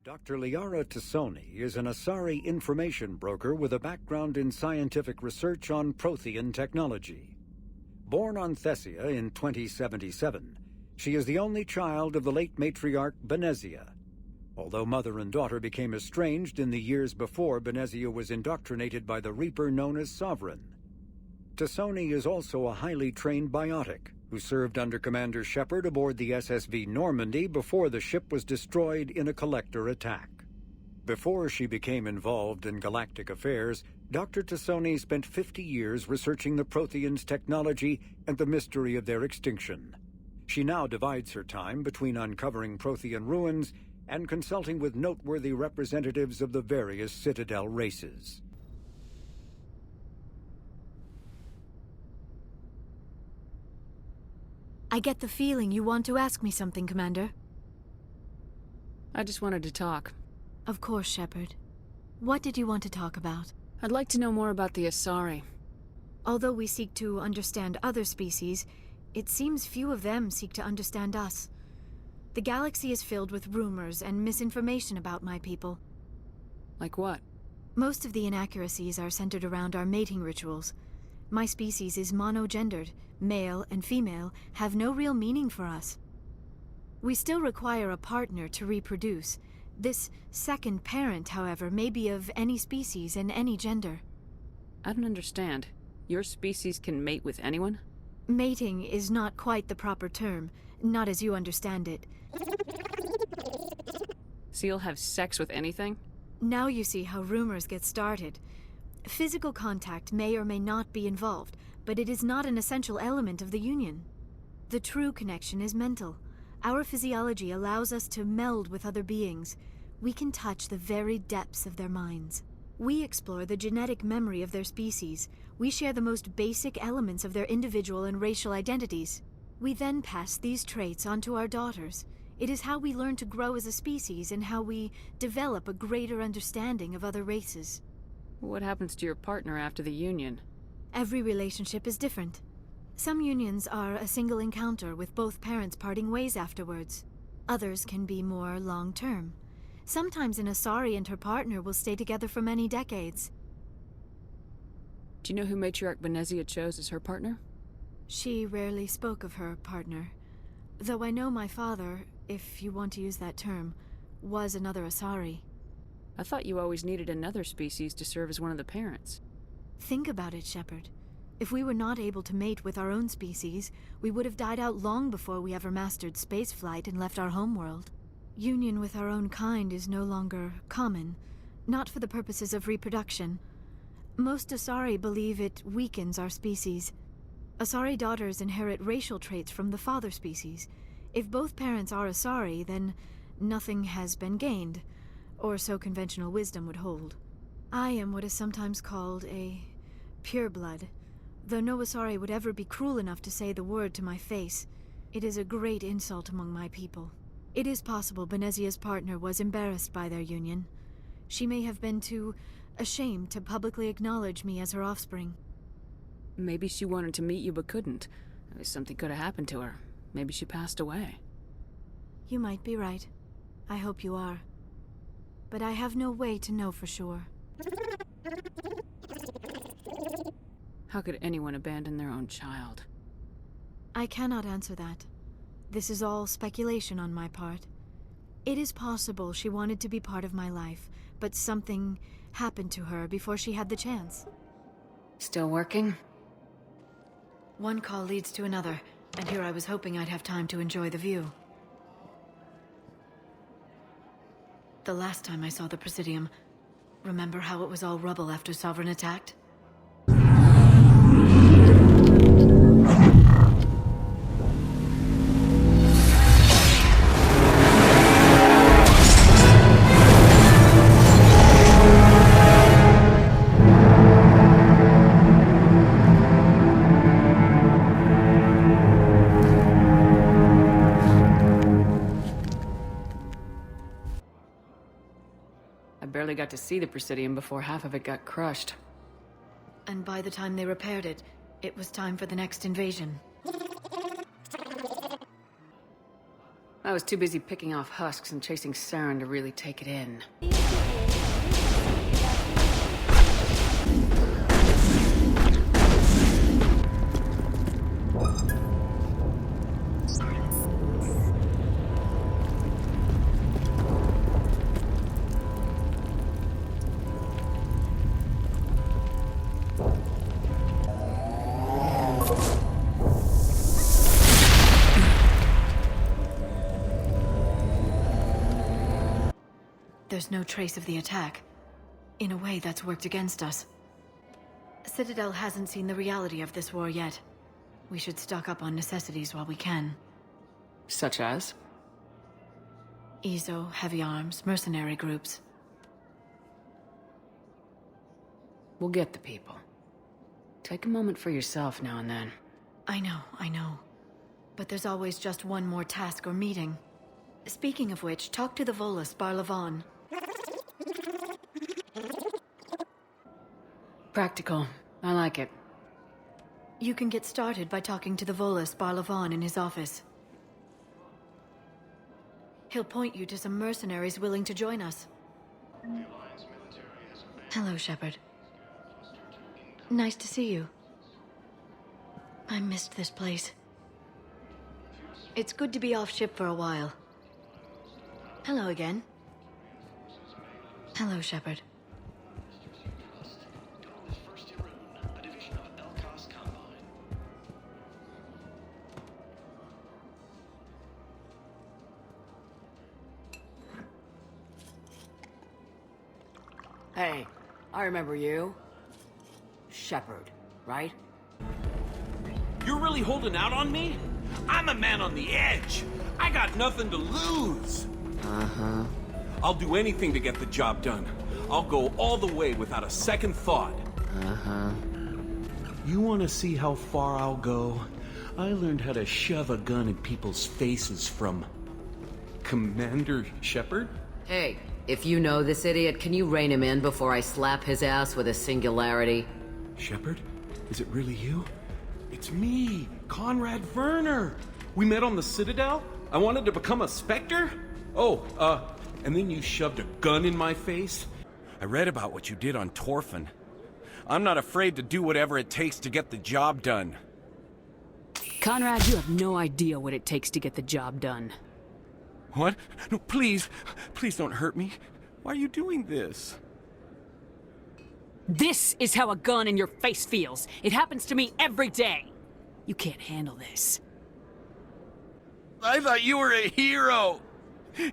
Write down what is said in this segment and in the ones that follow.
Dr. Liara T'Soni is an Asari information broker with a background in scientific research on Prothean technology. Born on Thessia in 2077, she is the only child of the late matriarch Benezia. Although mother and daughter became estranged in the years before Benezia was indoctrinated by the Reaper known as Sovereign. T'Soni is also a highly trained biotic, who served under Commander Shepard aboard the SSV Normandy before the ship was destroyed in a collector attack. Before she became involved in galactic affairs, Dr. T'Soni spent 50 years researching the Protheans' technology and the mystery of their extinction. She now divides her time between uncovering Prothean ruins and consulting with noteworthy representatives of the various Citadel races. I get the feeling you want to ask me something, Commander. I just wanted to talk. Of course, Shepard. What did you want to talk about? I'd like to know more about the Asari. Although we seek to understand other species, it seems few of them seek to understand us. The galaxy is filled with rumors and misinformation about my people. Like what? Most of the inaccuracies are centered around our mating rituals. My species is monogendered. Male and female have no real meaning for us. We still require a partner to reproduce. This second parent, however, may be of any species and any gender. I don't understand. Your species can mate with anyone? Mating is not quite the proper term, not as you understand it. So you'll have sex with anything? Now you see how rumors get started. Physical contact may or may not be involved, but it is not an essential element of the union. The true connection is mental. Our physiology allows us to meld with other beings. We can touch the very depths of their minds. We explore the genetic memory of their species. We share the most basic elements of their individual and racial identities. We then pass these traits on to our daughters. It is how we learn to grow as a species and how we develop a greater understanding of other races. What happens to your partner after the union? Every relationship is different. Some unions are a single encounter with both parents parting ways afterwards. Others can be more long-term. Sometimes an Asari and her partner will stay together for many decades. Do you know who Matriarch Benezia chose as her partner? She rarely spoke of her partner. Though I know my father, if you want to use that term, was another Asari. I thought you always needed another species to serve as one of the parents. Think about it, Shepard. If we were not able to mate with our own species, we would have died out long before we ever mastered spaceflight and left our homeworld. Union with our own kind is no longer common, not for the purposes of reproduction. Most Asari believe it weakens our species. Asari daughters inherit racial traits from the father species. If both parents are Asari, then nothing has been gained, or so conventional wisdom would hold. I am what is sometimes called a pureblood, though no Asari would ever be cruel enough to say the word to my face. It is a great insult among my people. It is possible Benezia's partner was embarrassed by their union. She may have been too ashamed to publicly acknowledge me as her offspring. Maybe she wanted to meet you but couldn't. Something could have happened to her. Maybe she passed away. You might be right. I hope you are. But I have no way to know for sure. How could anyone abandon their own child? I cannot answer that. This is all speculation on my part. It is possible she wanted to be part of my life, but something happened to her before she had the chance. Still working? One call leads to another, and here I was hoping I'd have time to enjoy the view. The last time I saw the Presidium, remember how it was all rubble after Sovereign attacked? Barely got to see the Presidium before half of it got crushed. And by the time they repaired it, it was time for the next invasion. I was too busy picking off husks and chasing Saren to really take it in. There's no trace of the attack. In a way, that's worked against us. Citadel hasn't seen the reality of this war yet. We should stock up on necessities while we can. Such as? EZO, heavy arms, mercenary groups. We'll get the people. Take a moment for yourself now and then. I know. But there's always just one more task or meeting. Speaking of which, talk to the Volus Barlavon. Practical. I like it. You can get started by talking to the Volus Barlavon in his office. He'll point you to some mercenaries willing to join us. Hello, Shepard. Nice to see you. I missed this place. It's good to be off ship for a while. Hello again. Hello, Shepard. Hey, I remember you. Shepard, right? You're really holding out on me? I'm a man on the edge. I got nothing to lose. Uh-huh. I'll do anything to get the job done. I'll go all the way without a second thought. Uh-huh. You want to see how far I'll go? I learned how to shove a gun in people's faces from... Commander Shepard? Hey, if you know this idiot, can you rein him in before I slap his ass with a singularity? Shepard? Is it really you? It's me, Conrad Verner. We met on the Citadel? I wanted to become a Spectre? And then you shoved a gun in my face? I read about what you did on Torfin. I'm not afraid to do whatever it takes to get the job done. Conrad, you have no idea what it takes to get the job done. What? No, please. Please don't hurt me. Why are you doing this? This is how a gun in your face feels. It happens to me every day. You can't handle this. I thought you were a hero.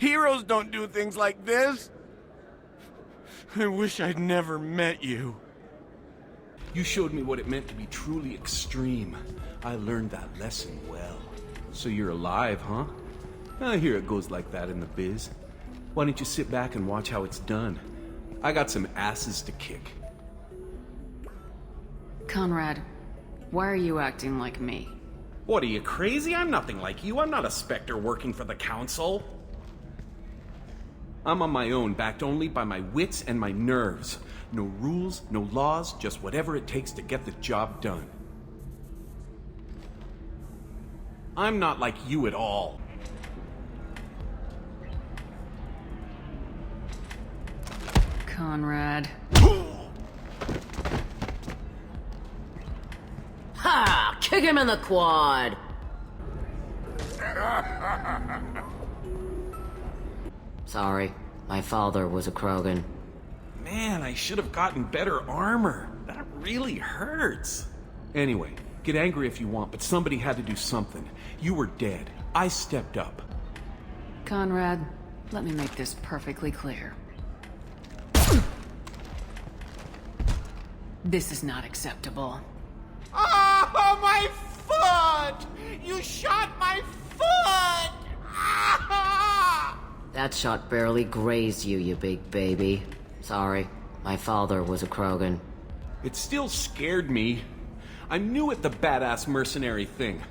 Heroes don't do things like this. I wish I'd never met you. You showed me what it meant to be truly extreme. I learned that lesson well. So you're alive, huh? I hear it goes like that in the biz. Why don't you sit back and watch how it's done? I got some asses to kick. Conrad, why are you acting like me? What, are you crazy? I'm nothing like you. I'm not a Spectre working for the Council. I'm on my own, backed only by my wits and my nerves. No rules, no laws, just whatever it takes to get the job done. I'm not like you at all. Conrad. Ha! Kick him in the quad! Sorry, my father was a Krogan. Man, I should have gotten better armor. That really hurts. Anyway, get angry if you want, but somebody had to do something. You were dead. I stepped up. Conrad, let me make this perfectly clear. This is not acceptable. Oh, my foot! You shot my foot! Ah! That shot barely grazed you, you big baby. Sorry, my father was a Krogan. It still scared me. I'm new at the badass mercenary thing.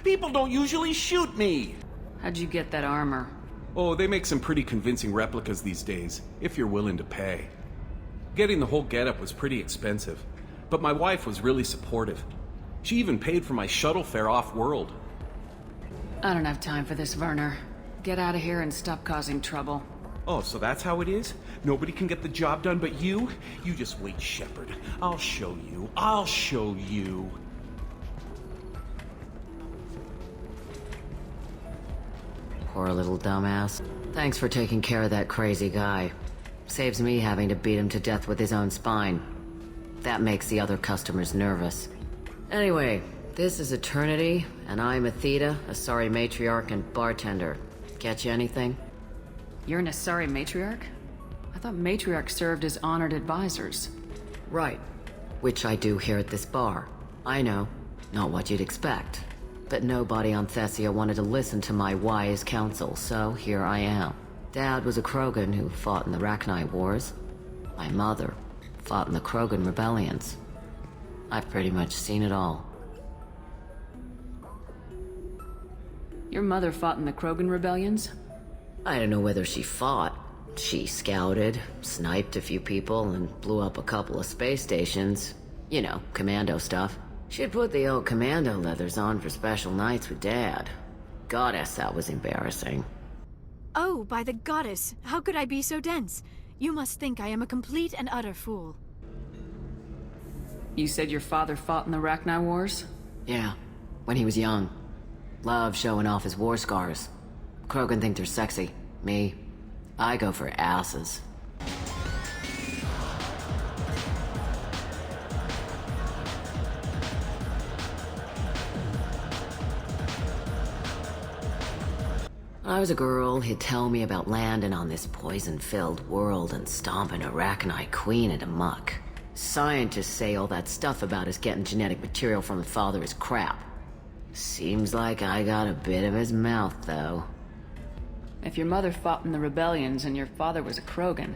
People don't usually shoot me. How'd you get that armor? Oh, they make some pretty convincing replicas these days, if you're willing to pay. Getting the whole getup was pretty expensive, but my wife was really supportive. She even paid for my shuttle fare off-world. I don't have time for this, Verner. get out of here and stop causing trouble. Oh, so that's how it is? Nobody can get the job done but you? You just wait, Shepard. I'll show you. I'll show you. Poor little dumbass. Thanks for taking care of that crazy guy. Saves me having to beat him to death with his own spine. That makes the other customers nervous. Anyway, this is Eternity, and I'm Aethyta, Asari matriarch and bartender. Catch you anything? You're an Asari matriarch? I thought matriarchs served as honored advisors. Right. Which I do here at this bar. I know. Not what you'd expect. But nobody on Thessia wanted to listen to my wise counsel, so here I am. Dad was a Krogan who fought in the Rachni Wars. My mother fought in the Krogan rebellions. I've pretty much seen it all. Your mother fought in the Krogan rebellions? I don't know whether she fought. She scouted, sniped a few people, and blew up a couple of space stations. You know, commando stuff. She'd put the old commando leathers on for special nights with Dad. Goddess, that was embarrassing. Oh, by the goddess, how could I be so dense? You must think I am a complete and utter fool. You said your father fought in the Rachni Wars? Yeah, when he was young. Loved showing off his war scars. Krogan think they're sexy. Me, I go for asses. When I was a girl, he'd tell me about landing on this poison-filled world and stomping a Rachni queen into muck. Scientists say all that stuff about us getting genetic material from the father is crap. Seems like I got a bit of his mouth, though. If your mother fought in the rebellions and your father was a Krogan,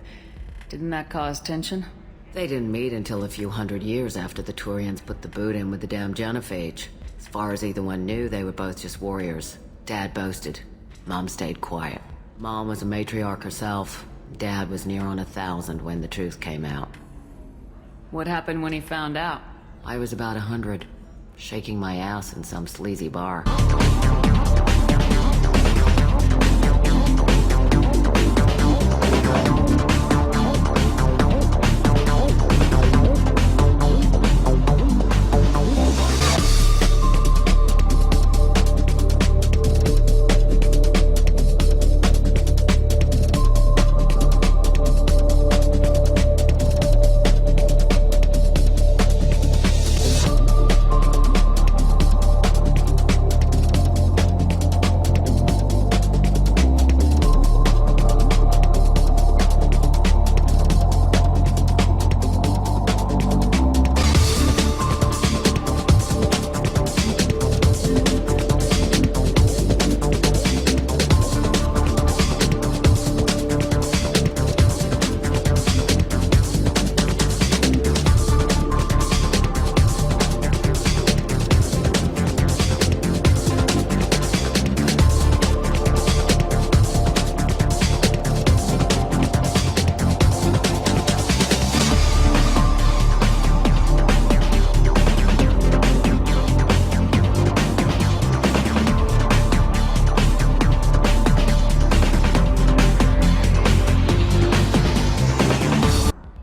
didn't that cause tension? They didn't meet until a few hundred years after the Turians put the boot in with the damn genophage. As far as either one knew, they were both just warriors. Dad boasted. Mom stayed quiet. Mom was a matriarch herself. Dad was near on 1,000 when the truth came out. What happened when he found out? I was about 100, shaking my ass in some sleazy bar.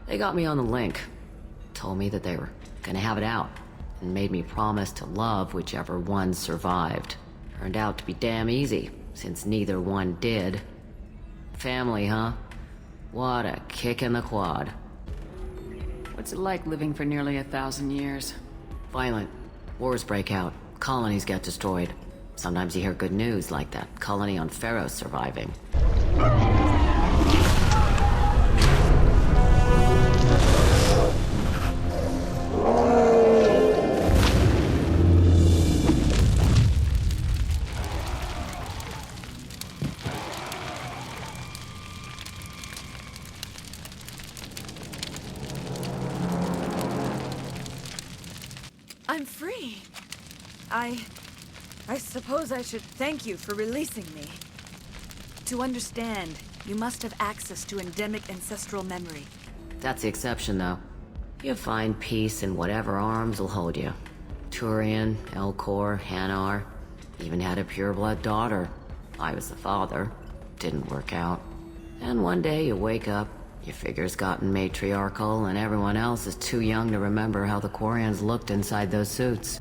They got me on the link. Told me that they were gonna have it out, and made me promise to love whichever one survived. Turned out to be damn easy, since neither one did. Family, huh? What a kick in the quad. What's it like living for nearly 1,000 years? Violent. Wars break out. Colonies get destroyed. Sometimes you hear good news, like that colony on Pharaoh surviving. I'm free. I suppose I should thank you for releasing me. To understand, you must have access to endemic ancestral memory. That's the exception, though. You find peace in whatever arms will hold you. Turian, Elcor, Hanar, even had a pureblood daughter. I was the father. Didn't work out. And one day you wake up, your figure's gotten matriarchal, and everyone else is too young to remember how the Quarians looked inside those suits.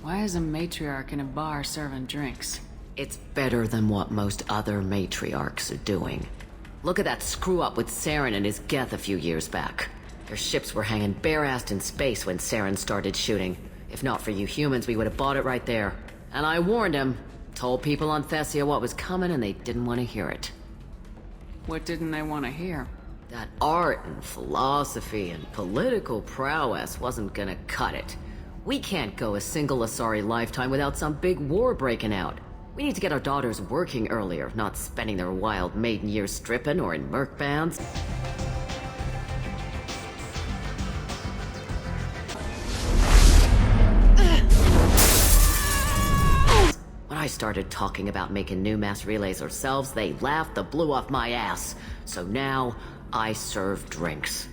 Why is a matriarch in a bar serving drinks? It's better than what most other matriarchs are doing. Look at that screw-up with Saren and his Geth a few years back. Their ships were hanging bare-assed in space when Saren started shooting. If not for you humans, we would have bought it right there. And I warned him. Told people on Thessia what was coming, and they didn't want to hear it. What didn't they want to hear? That art and philosophy and political prowess wasn't gonna cut it. We can't go a single Asari lifetime without some big war breaking out. We need to get our daughters working earlier, not spending their wild maiden years stripping or in merc bands. When I started talking about making new mass relays ourselves, they laughed the blue off my ass. So now, I serve drinks.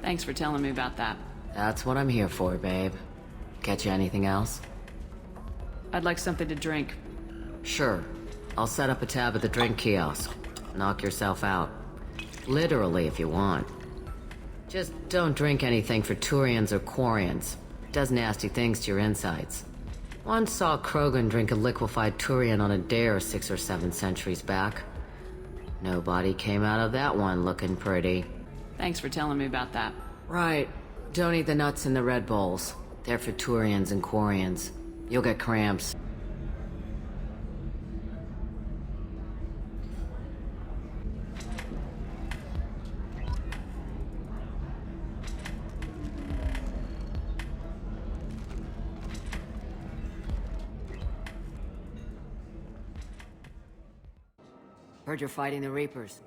Thanks for telling me about that. That's what I'm here for, babe. Get you anything else? I'd like something to drink. Sure. I'll set up a tab at the drink kiosk. Knock yourself out. Literally, if you want. Just don't drink anything for Turians or Quarians. It does nasty things to your insides. Once saw Krogan drink a liquefied Turian on a dare 6 or 7 centuries back. Nobody came out of that one looking pretty. Thanks for telling me about that. Right. Don't eat the nuts in the Red Bowls. They're for Turians and Quarians. You'll get cramps. Heard you're fighting the Reapers.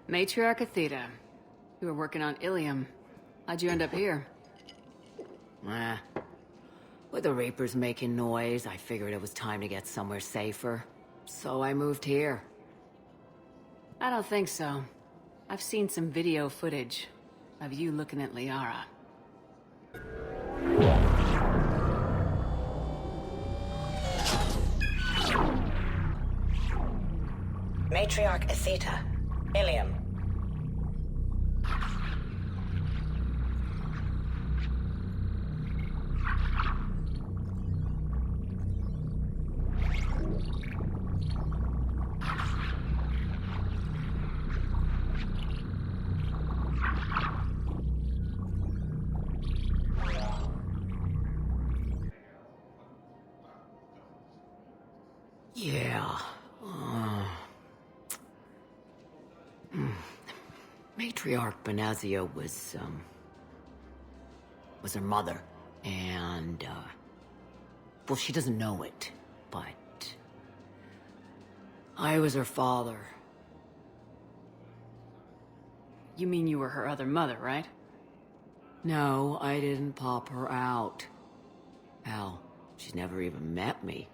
Matriarch Aethyta. You were working on Ilium. How'd you end up here? With the Reapers making noise, I figured it was time to get somewhere safer. So I moved here. I don't think so. I've seen some video footage of you looking at Liara. Matriarch Aethyta. Ilium. Yeah. Matriarch Benazia was her mother, and, well, she doesn't know it, but I was her father. You mean you were her other mother, right? No, I didn't pop her out. Hell, she's never even met me.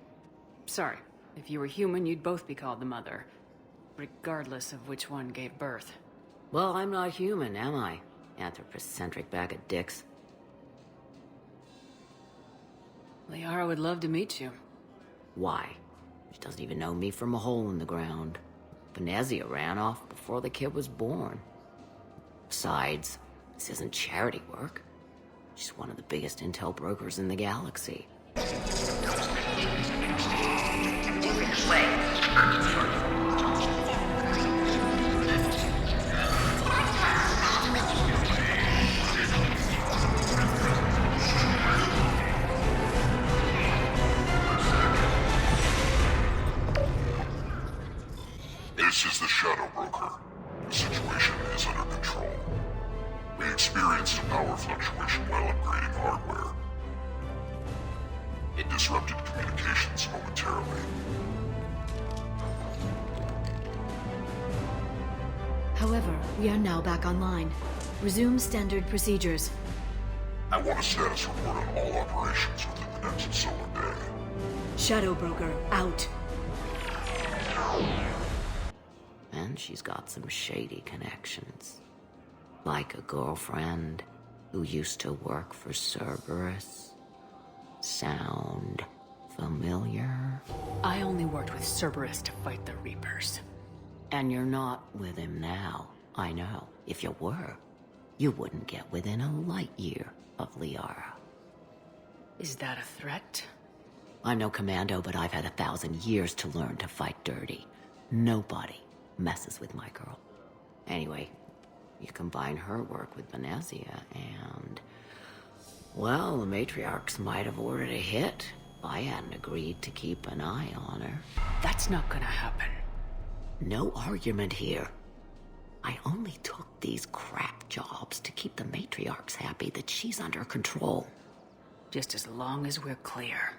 Sorry. If you were human, you'd both be called the mother, regardless of which one gave birth. Well, I'm not human, am I? Anthropocentric bag of dicks. Liara would love to meet you. Why? She doesn't even know me from a hole in the ground. Benazia ran off before the kid was born. Besides, this isn't charity work. She's one of the biggest intel brokers in the galaxy. This is the Shadow Broker. The situation is under control. We experienced a power fluctuation while upgrading hardware. It disrupted communications momentarily. However, we are now back online. Resume standard procedures. I want a status report on all operations within the next solar day. Shadow Broker, out. And she's got some shady connections. Like a girlfriend who used to work for Cerberus. Sound familiar? I only worked with Cerberus to fight the Reapers. And you're not with him now. I know. If you were, you wouldn't get within a light year of Liara. Is that a threat? I'm no commando, but I've had 1,000 years to learn to fight dirty. Nobody messes with my girl. Anyway, you combine her work with Venezia and... well, the matriarchs might have ordered a hit if I hadn't agreed to keep an eye on her. That's not gonna happen. No argument here. I only took these crap jobs to keep the matriarchs happy that she's under control. Just as long as we're clear.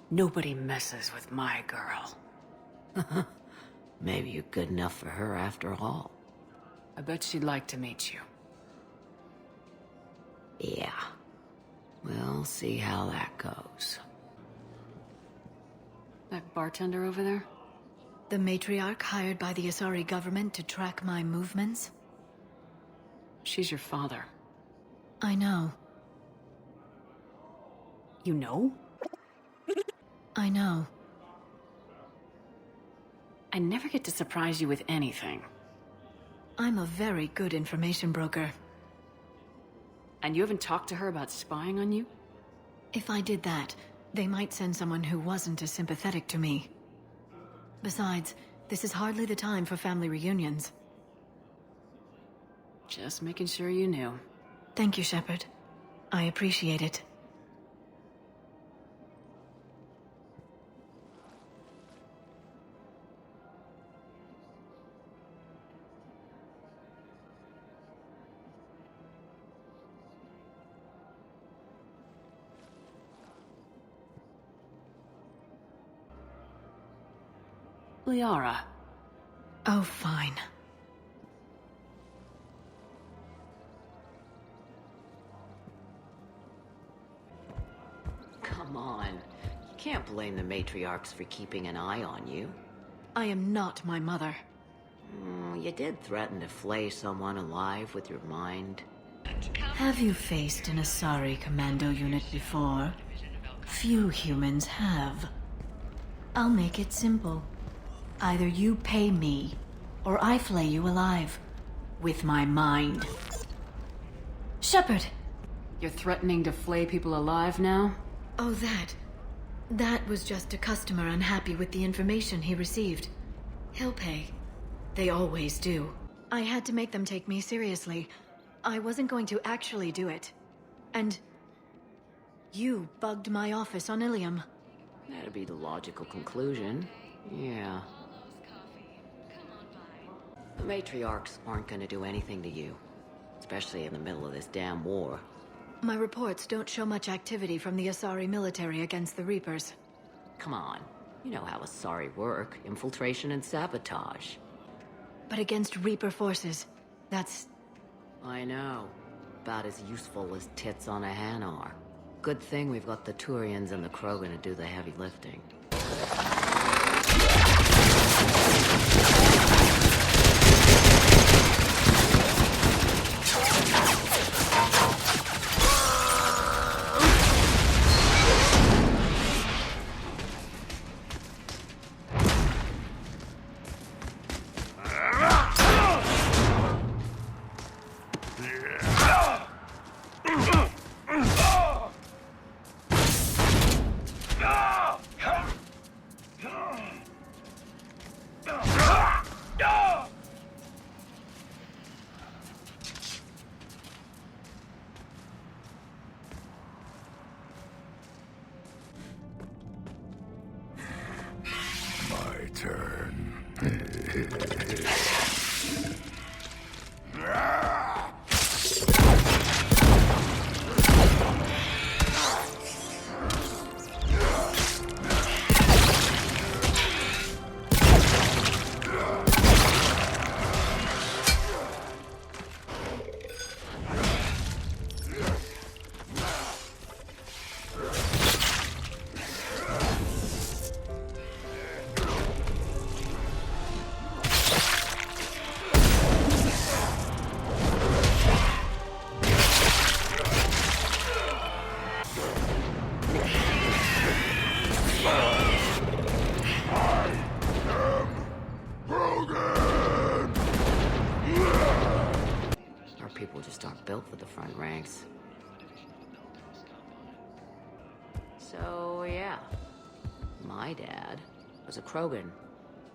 Nobody messes with my girl. Maybe you're good enough for her after all. I bet she'd like to meet you. Yeah. We'll see how that goes. That bartender over there? The matriarch hired by the Asari government to track my movements? She's your father. I know. You know? I know. I never get to surprise you with anything. I'm a very good information broker. And you haven't talked to her about spying on you? If I did that, they might send someone who wasn't as sympathetic to me. Besides, this is hardly the time for family reunions. Just making sure you knew. Thank you, Shepard. I appreciate it. Liara. Oh, fine. Come on. You can't blame the matriarchs for keeping an eye on you. I am not my mother. You did threaten to flay someone alive with your mind. Have you faced an Asari commando unit before? Few humans have. I'll make it simple. Either you pay me, or I flay you alive. With my mind. Shepard! You're threatening to flay people alive now? Oh, that. That was just a customer unhappy with the information he received. He'll pay. They always do. I had to make them take me seriously. I wasn't going to actually do it. And... you bugged my office on Ilium. That'd be the logical conclusion. Yeah. The matriarchs aren't gonna do anything to you. Especially in the middle of this damn war. My reports don't show much activity from the Asari military against the Reapers. Come on. You know how Asari work. Infiltration and sabotage. But against Reaper forces, that's... I know. About as useful as tits on a hen are. Good thing we've got the Turians and the Krogan to do the heavy lifting. people just aren't built for the front ranks. So, yeah. My dad was a Krogan.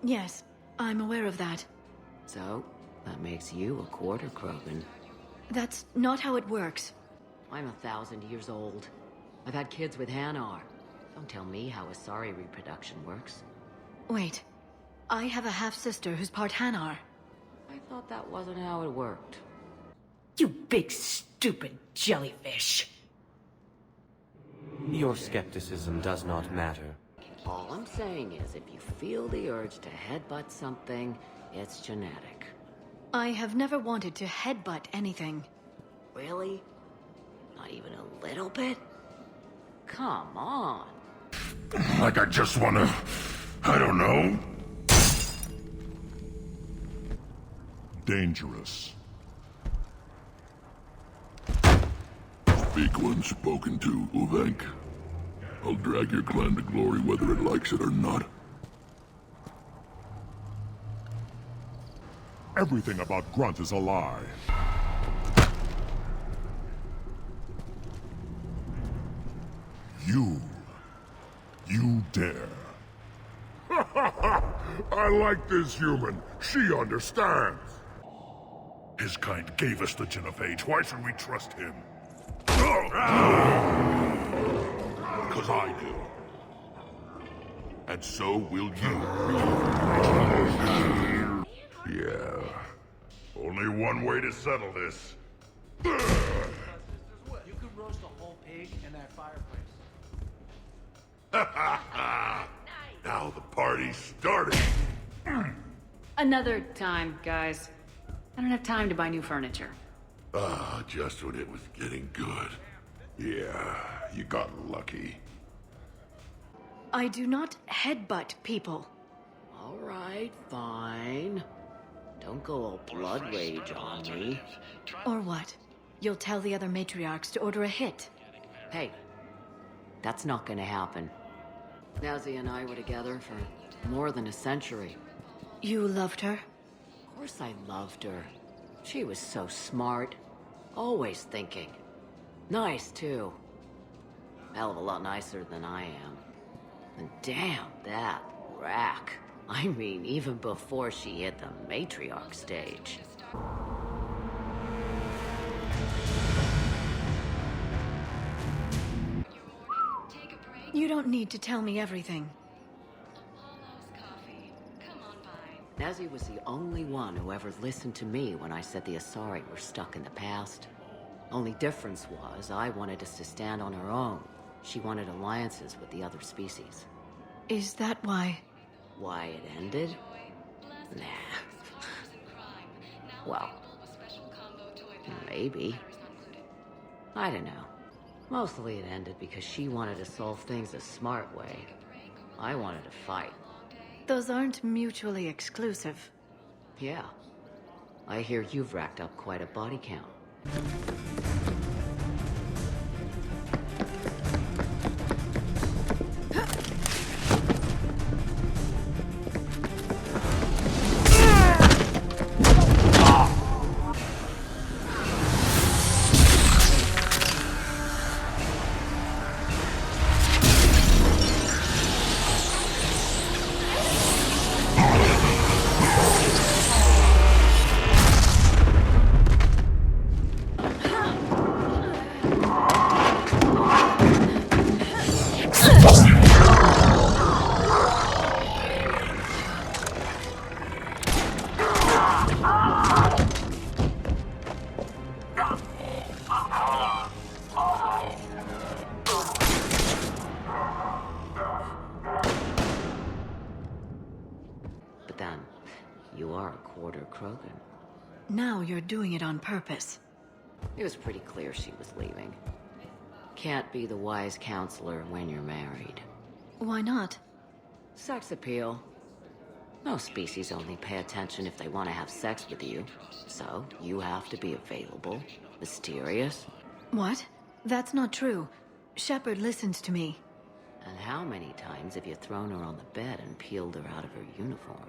Yes, I'm aware of that. So, that makes you a quarter Krogan. That's not how it works. I'm 1,000 years old. I've had kids with Hanar. Don't tell me how Asari reproduction works. Wait. I have a half-sister who's part Hanar. I thought that wasn't how it worked. You big stupid jellyfish. Your skepticism does not matter. All I'm saying is, if you feel the urge to headbutt something, it's genetic. I have never wanted to headbutt anything. Really? Not even a little bit? Come on. Like I just wanna... I don't know. Dangerous. Speak when spoken to, Uvenk. I'll drag your clan to glory whether it likes it or not. Everything about Grunt is a lie. You dare. I like this human. She understands. His kind gave us the Gin of Age. Why should we trust him? Because I do. And so will you. Yeah. Only one way to settle this. You could roast a whole pig in that fireplace. Now the party's starting. Another time, guys. I don't have time to buy new furniture. Just when it was getting good. Yeah, you got lucky. I do not headbutt people. All right, fine. Don't go all blood rage on me. Or what? You'll tell the other matriarchs to order a hit. Hey, that's not gonna happen. Nazi and I were together for more than a century. You loved her? Of course I loved her. She was so smart. Always thinking. Nice, too. Hell of a lot nicer than I am. And damn, that rack. I mean, even before she hit the matriarch stage. You don't need to tell me everything. Nazi was the only one who ever listened to me when I said the Asari were stuck in the past. Only difference was, I wanted us to stand on our own. She wanted alliances with the other species. Is that why? Why it ended? Nah. Well, maybe. I don't know. Mostly it ended because she wanted to solve things a smart way. I wanted to fight. Those aren't mutually exclusive. Yeah. I hear you've racked up quite a body count. Krogan. Now you're doing it on purpose. It was pretty clear she was leaving. Can't be the wise counselor when you're married. Why not? Sex appeal. Most species only pay attention if they want to have sex with you. So, you have to be available, mysterious. What? That's not true. Shepard listens to me. And how many times have you thrown her on the bed and peeled her out of her uniform?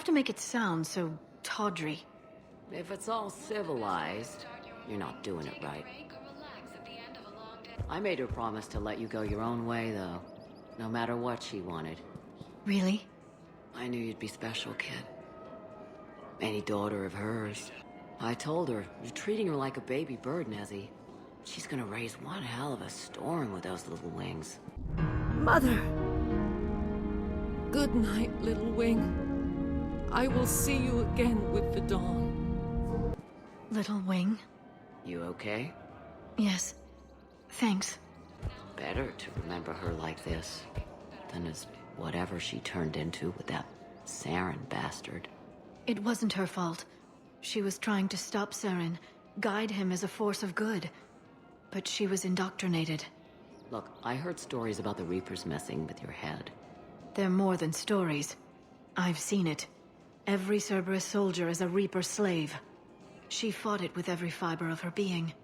have to make it sound so tawdry. If it's all civilized, you're not doing it right. I made her promise to let you go your own way, though. No matter what she wanted. Really? I knew you'd be special, kid. Any daughter of hers. I told her, you're treating her like a baby bird, Nezzy. She's gonna raise one hell of a storm with those little wings. Mother! Good night, little wing. I will see you again with the dawn. Little wing? You okay? Yes. Thanks. Better to remember her like this than as whatever she turned into with that Saren bastard. It wasn't her fault. She was trying to stop Saren, guide him as a force of good. But she was indoctrinated. Look, I heard stories about the Reapers messing with your head. They're more than stories. I've seen it. Every Cerberus soldier is a Reaper slave. She fought it with every fiber of her being.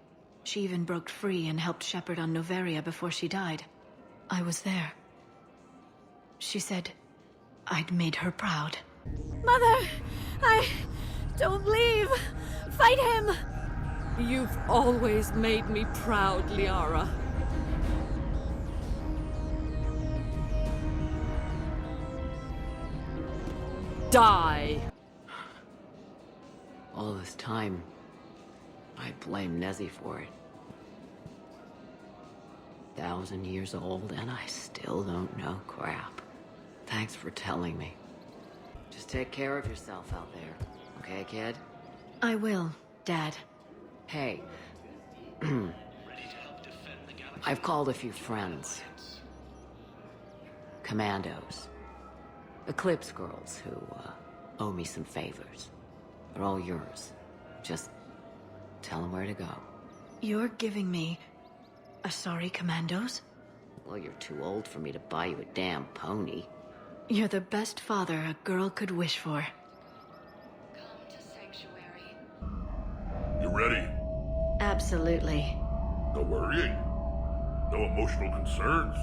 She even broke free and helped shepherd on Noveria before she died. I was there. She said I'd made her proud. Mother! Don't leave! Fight him! You've always made me proud, Liara. Die! All this time, I blame Nezzy for it. 1,000 years old, and I still don't know crap. Thanks for telling me. Just take care of yourself out there, okay, kid? I will, Dad. Hey. I've called a few friends. Commandos. Eclipse girls who, owe me some favors. They're all yours. Just tell them where to go. You're giving me Asari commandos? Well, you're too old for me to buy you a damn pony. You're the best father a girl could wish for. You ready? Absolutely. No worrying. No emotional concerns.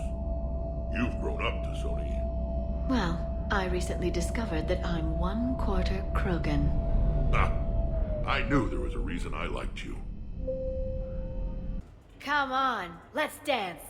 You've grown up, T'Soni. Well, I recently discovered that I'm 1/4 Krogan. Ah, I knew there was a reason I liked you. Come on, let's dance.